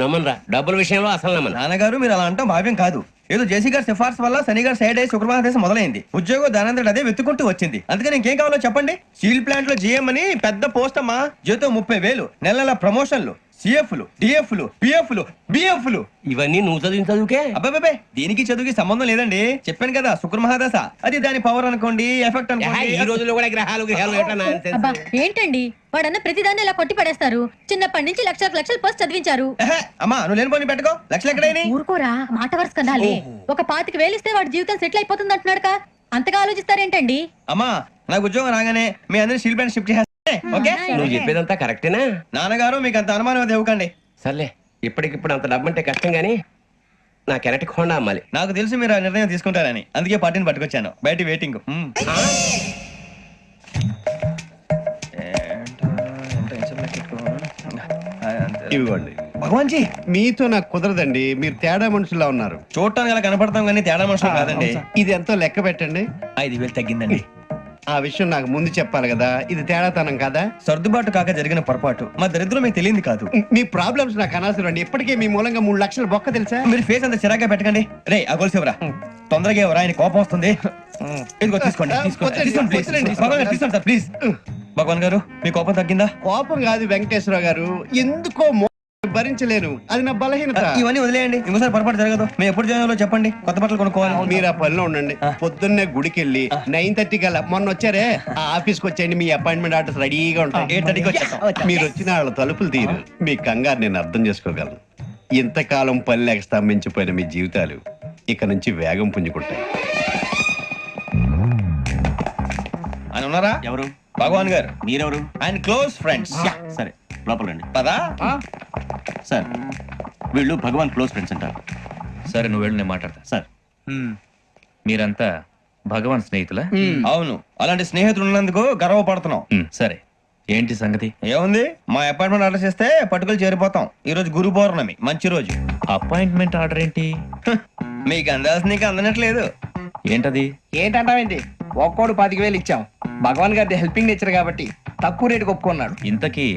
నమ్మనరా డబ్బుల విషయంలో అసలు నమ్మను. నాన్నగారు మీరు అలా అంటాం భావ్యం కాదు. ఏదో జేసీ గారి సిఫార్సు వల్ల శని గారు సైడ్ అయ్యి శుక్రవారం దేశం మొదలైంది. ఉద్యోగం దానంతటి అదే వెతుకుంటూ వచ్చింది. అందుకని ఇంకేం కావాలో చెప్పండి. స్టీల్ ప్లాంట్ లో జీఎం అని పెద్ద పోస్ట్ అమ్మా. జీతం 30,000, నెల నెల ప్రమోషన్లు, సిఎఫ్లు, డిఎఫ్లు, పిఎఫ్లు, బిఎఫ్లు. ఇవన్నీ నువ్వు చదివిన చదువుకే. అబ్బాబే దీనికి చదువుకి సంబంధం లేదండి. చెప్పాను కదా శుక్ర మహాదశ. అది దాని పవర్ అనుకోండి, ఎఫెక్ట్ అనుకోండి. ఈ రోజుల్లో కూడా గ్రహాలు ఎట్లా nonsense? అబ్బా ఏంటండి వాడన్న ప్రతిదాన్ని ఇలా కొట్టి పడేస్తారు. చిన్నప్పటి నుంచి లక్షలకు లక్షలు పోస్ట్ చదివించారు. అమ్మా నువ్వు లేని పోనీ పెట్టుకో. లక్షలు ఎక్కడైనా ఊరుకోరా, మాట వరుస కదాలే. ఒక 25,000 ఇస్తే వాడి జీవితం సెటిల్ అయిపోతుంది అంటున్నాడుగా. అంతగా ఆలోచిస్తారేంటండి? అమ్మా నాకు ఉద్యోగం రాగానే మీ అందరినీ స్టీల్ ప్లాంట్ షిఫ్ట్ చేస్తే ఓకే. నువ్వు చెప్పేదంతా కరెక్టేనా? నాన్నగారు మీకు అంత అనుమానం అది ఇవ్వకండి. సర్లే, ఇప్పటికిప్పుడు అంత డబ్బు అంటే కష్టం గానీ నా కెనటిక్ హోండా అమ్మాలి. నాకు తెలుసు మీరు ఆ నిర్ణయం తీసుకుంటారని, అందుకే పార్టీని పట్టుకొచ్చాను. బయట వెయిటింగ్. ఇవ్వండి. భగవాన్ జీ మీతో నాకు కుదరదండి. మీరు తేడా మనుషుల్లా ఉన్నారు. చూడటానికి అలా కనపడతాం కానీ తేడా మనుషులు కాదండి. ఇది ఎంతో లెక్క పెట్టండి. 5,000 తగ్గిందండి. ఆ విషయం నాకు ముందు చెప్పాలి కదా. ఇది తేడాతనం కదా. సర్దుబాటు కాక జరిగిన పొరపాటు. మా దరిద్రం మీకు తెలియంది కాదు. మీ ప్రాబ్లమ్స్ నాకు అనవసరం అండి. ఇప్పటికే మీ మూలంగా 3 లక్షల బొక్క తెలుసా. మీరు ఫేస్ అంత చిరాగ్గా పెట్టకండి. రే ఆ గొలుసు ఎవరా? తొందరగా ఎవరా? ఆయన కోపం వస్తుంది. ఇదిగో తీసుకోండి. తీసుకోండి సార్ ప్లీజ్. భగవాన్ గారు మీ కోపం తగ్గిందా? కోపం కాదు వెంకటేశ్వర గారు, ఎందుకో భరించలేను. అది నా బలహీనత. ఇవన్నీ వదిలేయండి. ఇంకోసారి పొరపాటు జరగదు. మేము ఎప్పుడు జాయిన్ అవ్వాలో చెప్పండి. కొత్త బట్టలు కొనుక్కోవాలి. మీరు ఆ పనిలో ఉండండి. పొద్దున్నే గుడికి వెళ్ళి 9:30 కల్లా, మొన్న వచ్చారే ఆ ఆఫీస్కి వచ్చేయండి. మీ అపాయింట్మెంట్ ఆర్డర్స్ రెడీగా ఉంటాయి. 8:30కి వచ్చేస్తాం. మీరు వచ్చిన వాళ్ళ తలుపులు తీరు. మీ కంగారు నేను అర్థం చేసుకోగలను. ఇంతకాలం పని లేక స్తంభించిపోయిన మీ జీవితాలు ఇక నుంచి వేగం పుంజుకుంటాయి. ఆయన ఉన్నారా? ఎవరు? భగవాన్ గారు. మీరెవరు? ఆయన క్లోజ్ ఫ్రెండ్స్. సరే లోపల రండి. పదా సార్ వీళ్ళు భగవాన్ క్లోజ్ ఫ్రెండ్స్ అంటారు. సరే నువ్వు వెళ్ళి నేను మాట్లాడతా. సార్ మీరంతా భగవాన్ స్నేహితులా? అవును, అలాంటి స్నేహితులు ఉన్నందుకు గర్వపడుతున్నాం. సరే ఏంటి సంగతి? ఏముంది, మా అపాయింట్మెంట్ ఆర్డర్ చేస్తే పట్టుకులు చేరిపోతాం. ఈ రోజు గురు పౌర్ణమి, మంచి రోజు. అపాయింట్మెంట్ ఆర్డర్ ఏంటి? మీకు అందాల్సిన నీకు అందనట్లేదు. ఏంటది? ఏంటంటావేంటి? ఒక్కోడు 10,000 ఇచ్చాం. భగవాన్ గారి హెల్పింగ్ నేచర్ కాబట్టి తక్కువ రేటుకి ఒప్పుకున్నాడు. ఇంతకీ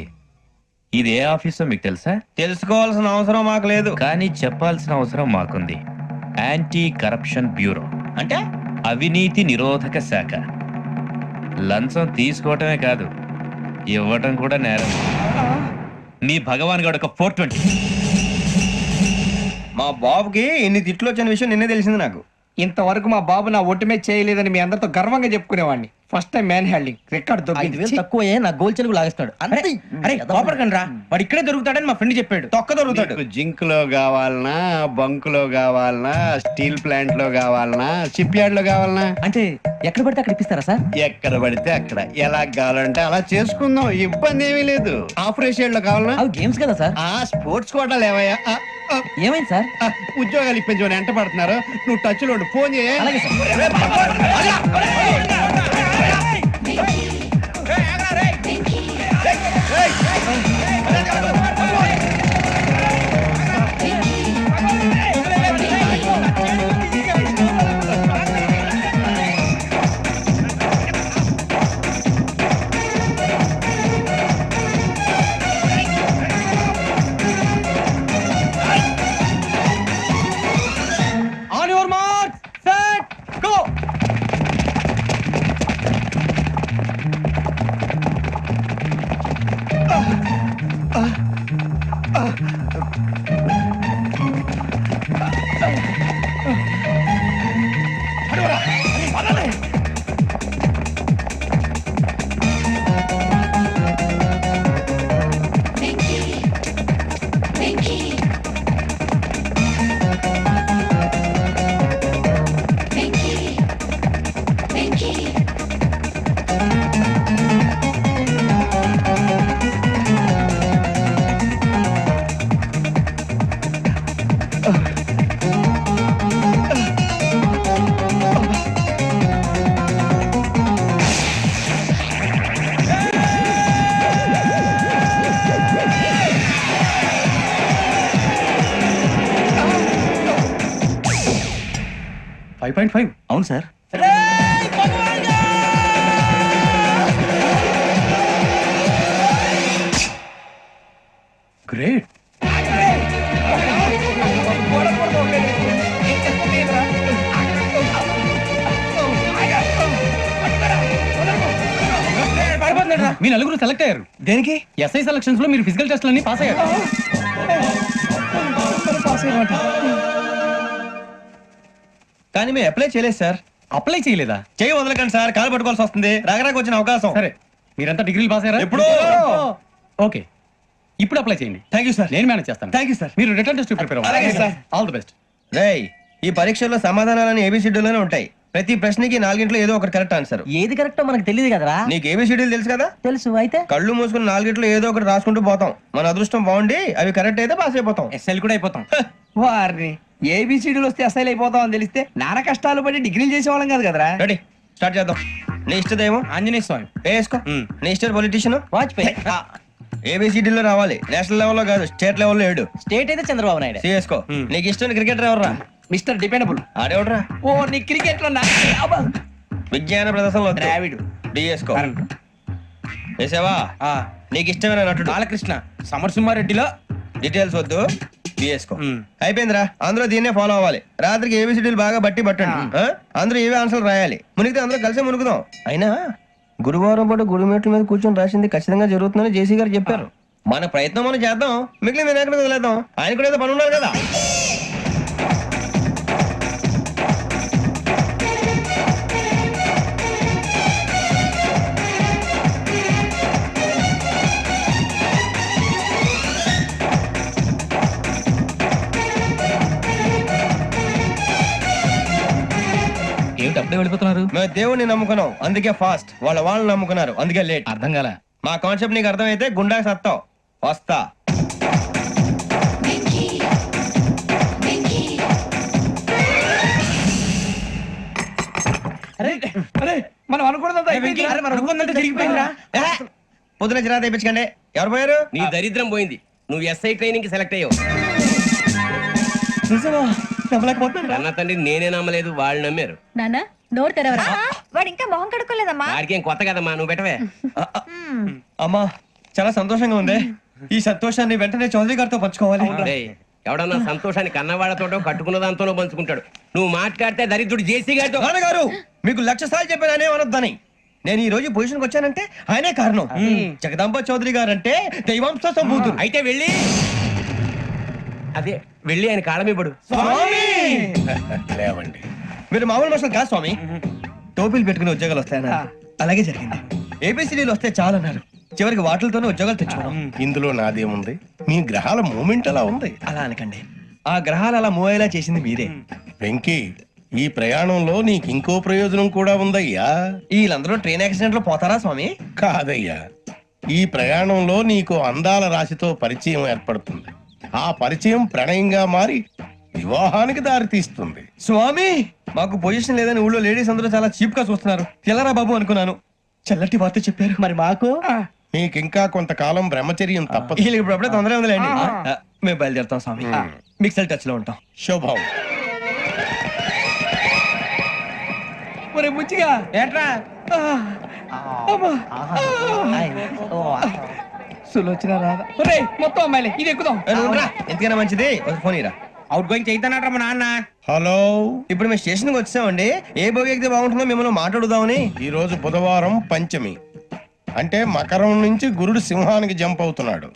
ఇది ఏ ఆఫీసో మీకు తెలుసా? తెలుసుకోవాల్సిన అవసరం మాకు లేదు, కానీ చెప్పాల్సిన అవసరం మాకుంది. యాంటీ కరప్షన్ బ్యూరో అంటే అవినీతి నిరోధక శాఖ. లంచం తీసుకోవటమే కాదు, ఇవ్వటం కూడా నేరం. మీ భగవాన్ గారు ఒక 420. మా బాబుకి ఎన్ని తిట్లు వచ్చిన విషయం నిన్నే తెలిసింది నాకు. ఇంతవరకు మా బాబు నా ఒట్టుమే చేయలేదని మీ అందరితో గర్వంగా చెప్పుకునేవాడిని. First time man handing record తక్కువ నా గోల్ చెలుగు లాగేస్తాడు. అరే కోపడకండి రా, వాడు ఇక్కడే దొరుకుతాడని మా ఫ్రెండ్ చెప్పాడు. తొక్క దొరుకుతాడు. జింక్ లో కావాలనా, బంక్ లో కావాలనా, స్టీల్ ప్లాంట్ లో కావాలనా, షిప్ యార్డ్ లో కావాలనా? అంటే ఎక్కడ పడితే అక్కడ ఇప్పిస్తారా సార్? ఎక్కడ పడితే అక్కడ, ఎలా కావాలంటే అలా చేసుకుందాం. ఇబ్బంది ఏమీ లేదు. ఆపరేషన్ లో కావాలనా? అవి గేమ్స్ కదా సార్. ఆ స్పోర్ట్స్ కోటా లేవయ్యా. ఏమైంది సార్? ఉద్యోగాలు ఇప్పించమని ఎంట పడుతున్నారు. నువ్వు టచ్ లో ఫోన్ చేయ. On your mark, set, go. అవును సార్. గ్రేట్. మీ నలుగురు సెలెక్ట్ అయ్యారు. దేనికి? ఎస్ఐ సెలక్షన్స్ లో మీరు ఫిజికల్ టెస్ట్లన్నీ పాస్ అయ్యారు. కానీ మేము అప్లై చేయలేదు సార్. అప్లై చేయలేదా? చేయి వదలకండి సార్, కాలు పట్టుకోవాల్సి వస్తుంది. రాగరాకు వచ్చిన అవకాశం. సరే, మీరంతా డిగ్రీలు పాస్ అయ్యారా? ఎప్పుడో. ఓకే, ఇప్పుడు అప్లై చేయండి. Thank you sir. నేను మేనేజ్ చేస్తాను. Thank you sir. మీరు రిటర్న్ టెస్ట్ ప్రిపేర్ అలాగే సార్. All the best. రేయ్, ఈ పరీక్షల్లో సమాధానాలని ఏబిసిడ్యూల్లోనే ఉంటాయి. ప్రతి ప్రశ్నకి 4 ఏదో ఒకటి కరెక్ట్ ఆన్సర్. ఏది కరెక్టో మనకు తెలియదు కదరా. నీకు ఏబిసిడ్యూల్ తెలుసు కదా? తెలుసు. అయితే కళ్ళు మూసుకుని 4 ఏదో ఒకటి రాసుకుంటూ పోతాం. మన అదృష్టం బాగుండి అవి కరెక్ట్ అయితే పాస్ అయిపోతాం. ఎస్ఎల్ కూడా అయిపోతాం. వారిని ఏబిసిడీలు వస్తే ఎస్ఐలు అయిపోతాం అని తెలిస్తే నాన్న కష్టాలు పడి డిగ్రీలు చేసేవాళ్ళం కాదు కదరా. రెడీ, స్టార్ట్ చేద్దాం. నీ ఇష్టదేమో ఆంజనేయ స్వామి. వేసుకో. నీ ఇష్ట పొలిటీషియన్ వాజ్పేయి. ఏబిసిడీలో రావాలి. నేషనల్ లెవెల్లో కాదు, స్టేట్ లెవెల్లో 7. స్టేట్ అయితే చంద్రబాబు నాయుడు. సిఎస్కో. నీకు ఇష్టం క్రికెటర్ ఎవర్రా? Mister dependable. ఆడేవడరా? ఓ నీ క్రికెట్ లో విజ్ఞాన ప్రదర్శనలో ద్రావిడు. డిఎస్కో. వేసావా? నీకు ఇష్టమైన నటుడు? బాలకృష్ణ. సమరసింహారెడ్డిలో డీటెయిల్స్ వద్దు, బిఎస్కో. అయిపోయిందిరా. అందరూ దీన్నే ఫాలో అవ్వాలి. రాత్రికి ఏబిసిడీలు బాగా బట్టి పట్టండి. అందరూ ఏవే ఆన్సర్లు రాయాలి. మునిగితే అందరూ కలిసి మునుగుదాం. అయినా గురువారం పాటు గురుమేట్ల మీద కూర్చొని రాసింది ఖచ్చితంగా జరుగుతుందని జేసీ గారు చెప్పారు. మన ప్రయత్నం మనం చేద్దాం, మిగిలిన వినాయకుడిని వదిలేద్దాం. ఆయన కూడా ఏదో పని ఉన్నారు కదా. ఏమిటి అప్పుడే వెళ్ళిపోతున్నారు? మేము దేవుడిని నమ్ముకున్నాం, అందుకే ఫాస్ట్. వాళ్ళని నమ్ముకున్నారు, అందుకే లేట్. అర్థం కాల. మా కాన్సెప్ట్ నీకు అర్థమైతే గుండా సత్తావు. వస్తా. మనం అనుకున్నదంతా తిరిగిపోయిందిరా. పొద్దున చిరా తెప్పించకండి. ఎవరు పోయారు? నీ దరిద్రం పోయింది. నువ్వు ఎస్ఐ ట్రైనింగ్ కి సెలెక్ట్ అయ్యావు. అన్న తండ్రి నేనే నమ్మలేదు, వాళ్ళు నమ్మారు. నాన్న నోరు తెరవరా. వాడు ఇంకా మొహం కడుక్కోలేదమ్మా. వాడికి ఏం కొత్త కదమ్మా, నువ్వు పెట్టవే. అమ్మా, చాలా సంతోషంగా ఉంది. ఈ సంతోషాన్ని వెంటనే చౌదరి గారితో పంచుకోవాలి. డేయ్, ఎవడన్నా సంతోషాన్ని కన్నవాళ్లతోటో కట్టుకున్న దాంతోనో పంచుకుంటాడు. నువ్వు మాట్లాడితే దరిద్రుడు జేసీ గారితో. నాన్నగారు, మీకు 1,00,000 సార్లు చెప్పాను అనే అనొద్దని. నేను ఈ రోజు పొజిషన్కి వచ్చానంటే ఆయనే కారణం. జగదాంబ చౌదరి గారు అంటే దైవాంశ సంభూతుడు. అయితే వెళ్ళి అదే వెళ్ళి ఆయన కాళమివ్వడు. లేవండి. మీరు మామూలు మనుషులు కాదు స్వామి. టోపీలు పెట్టుకుని ఉద్యోగాలు వస్తాయన్నారు, అలాగే జరిగింది. ఏబిసిడీలు వస్తే చాలన్నారు, చివరికి వాటిలతోనే ఉద్యోగాలు తెచ్చుకున్నాం. ఇందులో నాదేముంది? మీ గ్రహాల మూమెంట్ అలా ఉంది. అలా అనకండి, ఆ గ్రహాలు అలా మూవ్ అయ్యేలా చేసింది మీరే. వెంకీ, ఈ ప్రయాణంలో నీకు ఇంకో ప్రయోజనం కూడా ఉందయ్యా. వీళ్ళందరూ ట్రైన్ యాక్సిడెంట్ లో పోతారా స్వామి? కాదయ్యా, ఈ ప్రయాణంలో నీకు అందాల రాశితో పరిచయం ఏర్పడుతుంది. ఆ పరిచయం ప్రణయంగా మారి వివాహానికి దారితీస్తుంది. స్వామి, మాకు పొజిషన్ లేదని ఊళ్ళో లేడీస్ అందరూ చాలా చీప్ గా చూస్తున్నారు. తెల్లరా బాబు అనుకున్నాను, చల్లటి వార్త చెప్పారు. మరి మాకు నీకింకా కొంతకాలం బ్రహ్మచర్యం తప్పదు. వీళ్ళకి ఇప్పుడు అప్పుడే తొందరగా ఉందిలేండి. మేము బయలుదేరుతాం స్వామి. మిక్సెల్ టచ్ లో ఉంటాం. శుభం. ఒరే బుచ్చిగా ఏట్రా? సులోచన రాదా? ఒరే మొత్తం అమ్మాయిలే, ఇది ఎక్కుదాం. ఎందుకైనా మంచిది ఒక ఫోన్ ఇరా. అవుట్ గోయింగ్ చేద్దానట్రా మా నాన్న. హలో, ఇప్పుడు మేము స్టేషన్కి వచ్చామండి. ఏ బోగి ఎక్కితే బాగుంటుందో మిమ్మల్ని మాట్లాడుదామని. ఈ రోజు బుధవారం పంచమి, అంటే మకరం నుంచి గురుడు సింహానికి జంప్ అవుతున్నాడు.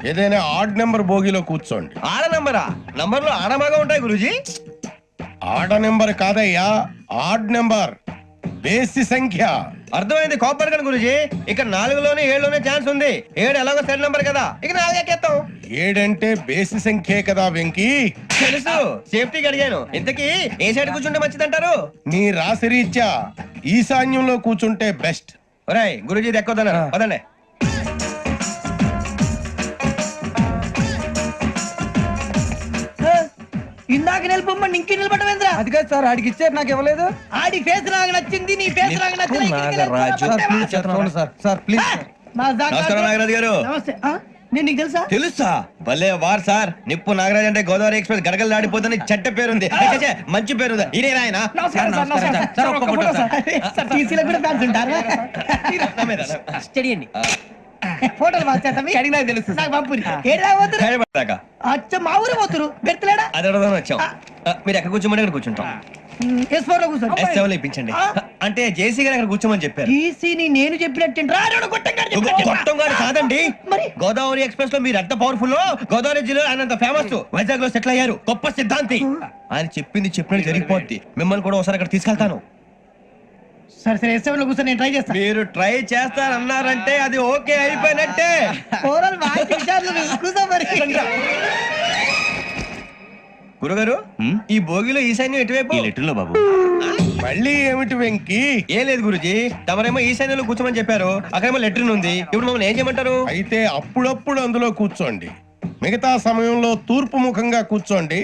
ఏదైనా ఆడ్ నెంబర్ బోగిలో కూర్చోండి. ఆడ నంబరా? నంబర్లు ఆడమాగా ఉంటాయి గురూజీ. ఆడ నెంబర్ కాదయ్యా, ఆడ్ నెంబర్, బేసి సంఖ్య. అర్థమైంది, కోపడకండి గురూజీ. ఇక్కడ 4లోనే 7లోనే ఛాన్స్ ఉంది. 7 ఎలాగో సెడ్ నంబర్ కదా, ఇక 4 ఎక్కేస్తాం. 7 అంటే బేసి సంఖ్యే కదా వెంకీ. తెలుసు, సేఫ్టీకి అడిగాను. ఇంతకీ ఏ సైడ్ కూర్చుంటే మంచిదంటారు? నీ రాశి రీత్యా ఈశాన్యంలో కూర్చుంటే బెస్ట్. ఒరేయ్ గురూజీ దెక్కొద్దన్నారు, పదండి. ఇందాక నిలబొమ్మని ఇంకే నిలబడమేంద్రా? అది కాదు సార్, ఆడికి ఇచ్చారు, నాకు ఇవ్వలేదు. ఆడి ఫేస్ నాకు నచ్చింది, నీ ఫేస్ నాకు నచ్చింది. Sir please. నమస్కారం నాగరాజు గారు. నమస్తే. నేను నీకు తెలుసా? తెలుసా? భలే వార్ సార్. నిప్పు నాగరాజ్ అంటే గోదావరి ఎక్స్ప్రెస్ గడగలు దాడిపోతుంది చెడ్డ పేరుంది. ఛే, మంచి పేరు. ఇదే ఆయన. నమస్కారం సార్, నమస్కారం సార్. ఒక్క ఫోటో సార్. సార్ టీసీలో కూడా ఫ్యాన్స్ ఉంటారా? స్టడీ అండి. ఫోటోలు మార్చేస్తాం. కడిగి నాకు తెలుసు. నాకు పంపురి. ఏడా పోతురు? హైదరాబాద్ దాకా. అచ్చ మా ఊరు పోతురు. బెర్తలేడా? అది అడగదామని వచ్చాం. మీరు ఎక్కడ కూర్చోమని అక్కడ కూర్చుంటాం. S4 లో కూర్చోండి S7 ఇప్పించండి. అంటే జేసీ గారు అక్కడ కూర్చోమని చెప్పారు. టీసీని నేను చెప్పినట్టు గొప్పం గారు కాదండి, గోదావరి ఎక్స్ప్రెస్ లో మీరు ఎంత పవర్ఫుల్, గోదావరి జిల్లా ఆయన ఫేమస్, వైజాగ్ లో సెటిల్ అయ్యారు, గొప్ప సిద్ధాంతి. ఆయన చెప్పింది చెప్పినట్టు జరిగిపోద్ది. మిమ్మల్ని కూడా ఒకసారి అక్కడ తీసుకెళ్తాను. సరే సరే S7 లో కూర్చొని నేను ట్రై చేస్తాను. మీరు ట్రై చేస్తారన్నారంటే అది ఓకే అయిపోయినట్టే. ఓవరాల్ బాగా విచారాలు కూర్చో మరి. గురుగారు, ఈ భోగిలో ఈశాన్యం ఎటువైపు? ఈ లెటర్లో బాబు. మళ్ళీ ఏమిటి వెంకీ? ఏం లేదు గురుజీ, తమరేమో ఈశాన్యంలో కూర్చోమని చెప్పారు, అక్కడేమో లెటర్ ఉంది. ఇప్పుడు మమ్మల్ని ఏం చేయమంటారు? అయితే అప్పుడప్పుడు అందులో కూర్చోండి, మిగతా సమయంలో తూర్పు ముఖంగా కూర్చోండి.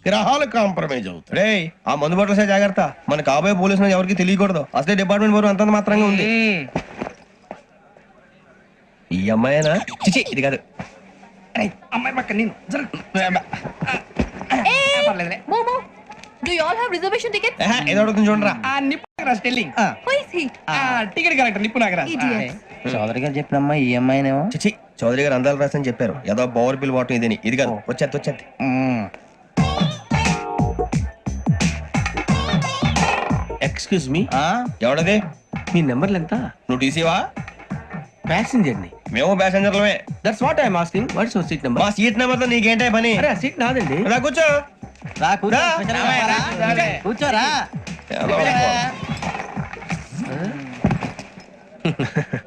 గ్రహాలు కాంప్రమైజ్ అవుతాయి. రే, ఆ మందు బట్టలసే జాగ్రత్త. మన కాబోయే పోలీసులు ఎవరికి తెలియకూడదు. అసలే డిపార్ట్మెంట్ బోరు అంతంత మాత్రంగా ఉంది. ఈ అమ్మాయినా? చిచి, ఇది కాదు. అమ్మాయి పక్క నేను Momo, do you all have reservation tickets? ఏదో అడుగుతుంది చూడరా. నిప్పు Nagaraj telling Who is he? Ticket correct నిప్పు నాగరాజ్. Idiots. చౌదరి గారు చెప్పినమ్మా ఈ అమ్మాయినేమో. చిచి, చౌదరి గారు అందాలు రాసని చెప్పారు. ఏదో బోర్ బిల్ వాటం ఇదని. ఇది కాదు, వచ్చేది. Excuse me, ఎవడది? మీ నెంబర్లు ఎంత? నువ్వు టీసీవా? ప్యాసింజర్ ని. మేము ప్యాసెంజర్లమే. That's what I'm asking. What's your seat number? మా సీట్ నెంబర్ తో నీకేంటే పని? అరే, ఆ సీట్ నాదండి. రా కూర్చో. కూర్చోరా.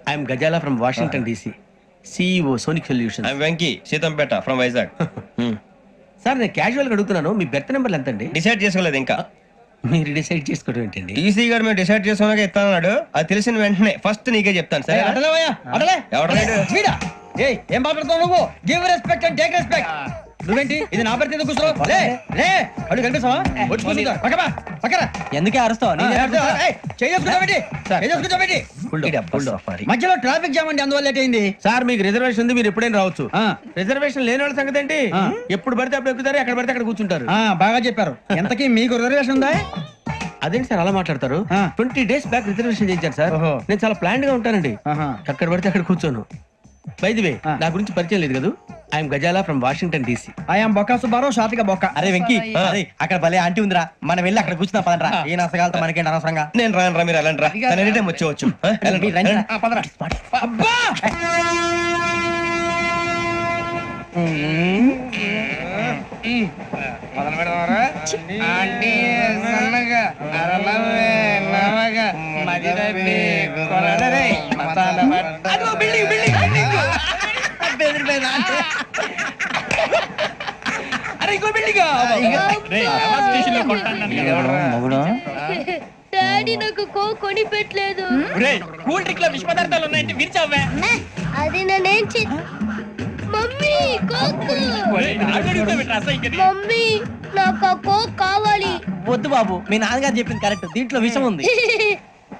I'm Gazala from Washington DC, CEO Sonic solution. I'm Venky, Seethampeta from Vizag. Sir, నేను క్యాజువల్ గా అడుగుతున్నాను, మీ బెర్త్ నెంబర్లు ఎంత అండి? డిసైడ్ చేసుకోలేదు ఇంకా. మీరు డిసైడ్ చేసుకోవడం ఏంటండి? టీసీ గారు మేము డిసైడ్ చేసుకున్నాక ఇస్తానన్నాడు. అది తెలిసిన వెంటనే ఫస్ట్ నీకే చెప్తాను. సరే, వీడా? ఏయ్, ఏం మాట్లాడుతావు నువ్వు? Give respect and take respect. నువ్వేంటి ఇది నా పరిస్థితి? ఎందుకు కూర్చో? లే లే, అడుగు కనిపిస్తావా? వచ్చి కూర్చుంటా. పక్కపా పక్కరా. ఎందుకే అరుస్తావు? మధ్యలో ట్రాఫిక్ జామ్ అండి, అందువల్ల లేట్ అయింది. సార్, మీకు రిజర్వేషన్ ఉంది, మీరు ఎప్పుడైనా రావచ్చు. రిజర్వేషన్ లేని వాళ్ళ సంగతి ఏంటి? ఎప్పుడు పడితే అప్పుడు ఎక్కుతారు, ఎక్కడ పడితే అక్కడ కూర్చుంటారు. బాగా చెప్పారు. ఎంతకీ మీకు రిజర్వేషన్ ఉందా? అదేంటి సార్ అలా మాట్లాడతారు? 20 days బ్యాక్ రిజర్వేషన్ చేయించారు సార్. నేను చాలా ప్లాన్డ్ గా ఉంటానండి, అక్కడ పడితే అక్కడ కూర్చోను. బై ది వే, నా గురించి పరిచయం లేదు కదా. I'm Gazala from Washington DC. I'm Bokka Subbarao, షాతిక బొక్క. అరే వెంకీ, అక్కడ భలే ఆంటీ ఉందిరా, మనం వెళ్ళి అక్కడ కూర్చున్నా పదరా. ఏ నసగాలతో మనకేంటి అనవసరంగా. నేను రాను రా, మీరు వెళ్ళండి రా. ఎనీ టైం వచ్చేవచ్చు. అబ్బా మొదలు పెడదామరా? ఆంటీ సన్నగా అరలవే నవగా మదిరపి కొరడరే మతాల పట్ట. అదిగో బిల్డింగ్ బిల్డింగ్ బిల్డింగ్. అరే ఇంకో బిల్డింగ్. డాడీ నాకు కోక్ కొని పెట్టలేదు. కూల్ డ్రింక్ లో విష పదార్థాలు ఉన్నాయంటే విరిచావే. అది నేనేం మమ్మీ కోక్. మమ్మీ నాకు ఆ కోక్ కావాలి. వద్దు బాబు, మీ నాన్నగారు చెప్పింది కరెక్ట్, దీంట్లో విషయం ఉంది.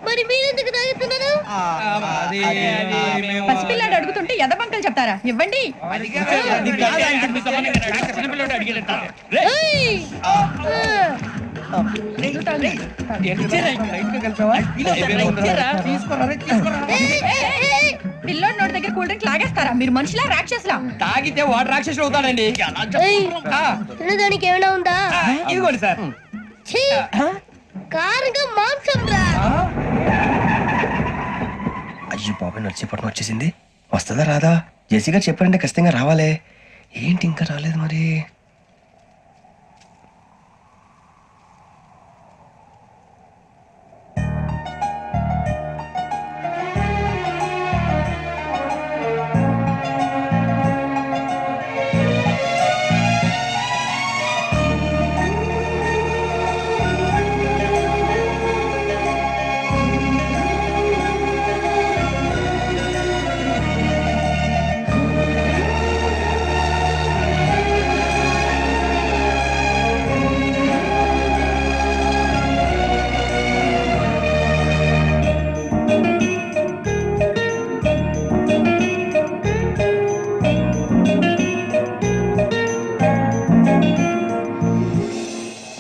మరి మీరెందుకు తాగుతున్నారు? పసిపిల్లాడు అడుగుతుంటే ఎదబంకలు చెప్తారా? ఇవ్వండి. ఏయ్! పిల్లోడి నోటి దగ్గర కూల్ డ్రింక్ లాగేస్తారా? మీరు మనుషులా రాక్షసులా? తాగితే వాడు రాక్షసుడు అవుతాడండి. ఏయ్! తినడానికి ఏమైనా ఉందా? ఇదిగోండి సార్. ఛీ! కారంగా మాంసం రా. అయ్యో బాబాయ్, నడిచేపట్నం వచ్చేసింది. వస్తుందా రాదా? జేసీ గారు చెప్పారంటే ఖచ్చితంగా రావాలే. ఏంటి ఇంకా రాలేదు మరి?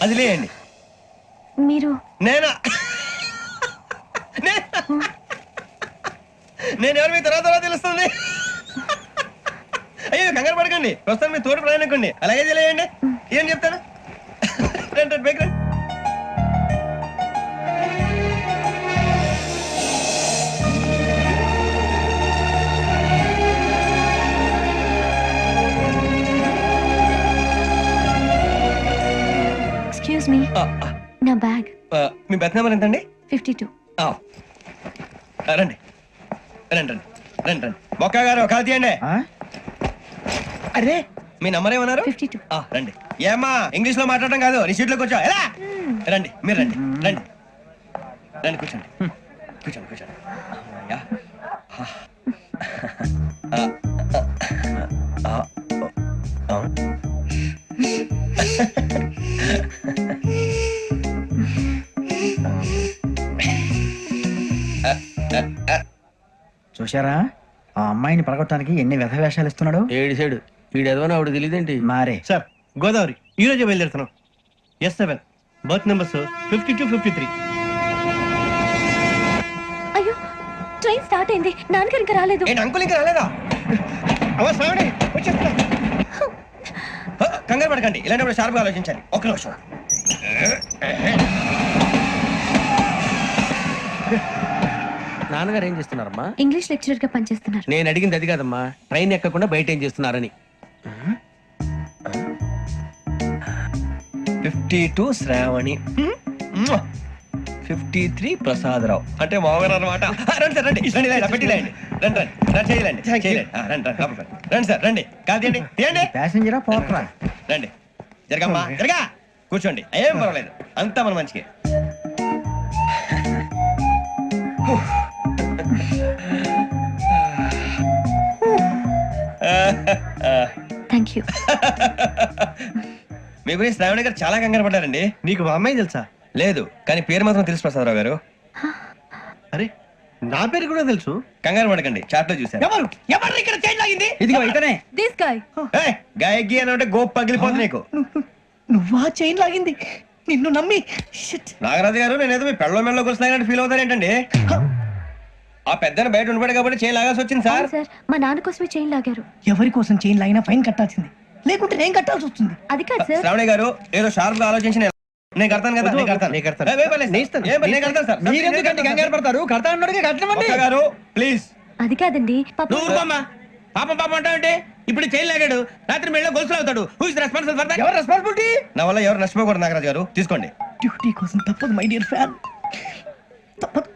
అది లేండి. మీరు నేనా? నేను ఎవరు మీ తర్వాత తెలుస్తుంది. అయ్యో కంగారు పడకండి, ప్రస్తుతం మీ తోటి ప్రయాణకండి. అలాగే తెలియండి. ఏం చెప్తాను? రండి బైక్ రండి. ఎక్స్క్యూజ్ మీ నా బ్యాగ్ మీ బెత్ నెంబర్ ఎంతండి? 52. ఆ, రండి రండి రండి రండి రండి బొక్క గారు కాల్ తీయండి. అరే మీ నంబర్ ఏమన్నారు? 52. రండి. ఏమ్మా ఇంగ్లీష్ లో మాట్లాడడం కాదు, నీ సీట్లోకి వచ్చా ఎలా రండి, మీరు రండి రండి రండి కూర్చోండి కూర్చోండి కూర్చోండి. యా. ఆ. చూశారా ఆ అమ్మాయిని పడగొట్టడానికి ఎన్ని వ్యధ వేషాలు ఇస్తున్నాడు. ఏడు సైడు వీడు ఎదవని ఆవిడ తెలియదేంటి. మారే సార్ గోదావరి ఈ రోజే బయలుదేరుతున్నాం. S7 berth numbers 52, 53. అయ్యో ట్రైన్ స్టార్ట్ అయింది, నాన్నగారు ఇంకా రాలేదు. ఏంటి అంకుల్ ఇంకా రాలేదా? కంగారు పడకండి, ఇలాంటప్పుడు షార్ప్గా ఆలోచించాలి. ఒక్క నిమిషం. నాన్నగారు ఏం చేస్తున్నారమ్మా? ఇంగ్లీష్ లెక్చరర్ గా పనిచేస్తున్నారు. నేను అడిగింది అది కాదమ్మా, ట్రైన్ ఎక్కకుండా బయట ఏం చేస్తున్నారని. 52 శ్రావణి, 53 ప్రసాదరావు అంటే మామగారు అనమాట. రండి సార్ రండి రండి ఇలా పెట్టి రండి రండి రండి రండి చేయాలండి చేయాలండి రండి రండి లోపలికి రండి. రండి సార్ రండి కాదు తీయండి తీయండి ప్యాసింజరా పోట్రా. రండి జరగమ్మా జరగా కూర్చోండి, ఏం పర్వాలేదు అంతా మన మంచికి. Thank you. మీ గురించి శ్రావణి గారు చాలా కంగారు పడ్డారండి. నీకు మా అమ్మాయి తెలుసా? లేదు కానీ పేరు మాత్రం తెలుసు ప్రసాదరావు గారు. అరే నా పేరు కూడా తెలుసు. కంగారు పడకండి, చాట్ లో చూశాను. ఎవరు ఎవరు ఇక్కడ చైన్ లాగింది? ఇదిగో ఇతనే. This guy. గాయకి అని అంటే గోప్ పగిలిపోతుంది నీకు. నువ్వా చైన్ లాగింది? నిన్ను నమ్మి shit. నాగరాజు గారు నేనేదో మీ పెళ్ళ మెళ్ళలో గురిసినట్టు ఫీల్ అవుతారు ఏంటండి? ఆ పెద్దని బయట ఉండిపోయాడు కాబట్టి చేయి లాగాల్సి వచ్చింది సార్. సార్ మా నాన్న కోసమే చైన్ లాగారు. ఎవరి కోసం చైన్ లాగినా ఫైన్ కట్టాల్సింది, లేకుంటే నేను కట్టాల్సి వస్తుంది. అది కాదు సార్. శ్రావణి గారు ఏదో షార్ప్ గా ఆలోచించి నేను కడతాను కదా, నేను కడతాను. ఏ, పర్లేదు సార్. ఏ, నేను కడతాను సార్. మీరెందుకంటే కంగారు పడతారు? కడతా అన్నాడుగా కట్టమండి. ఒక్క గారు ప్లీజ్. అది కాదండి పాప. నువ్వు ఊరుకోమ్మా. పాపం పాపం అంటావంటే ఇప్పుడు చైన్ లాగాడు, రాత్రి మెళ్ళ గొలుసులు అవుతాడు. Who is responsible for that? ఎవరు రెస్పాన్సిబిలిటీ? నా వల్ల ఎవరు నష్టపోకూడదు నాగరాజు గారు, తీసుకోండి. డ్యూటీ కోసం తప్పదు మై డియర్ ఫ్యాన్, తప్పదు.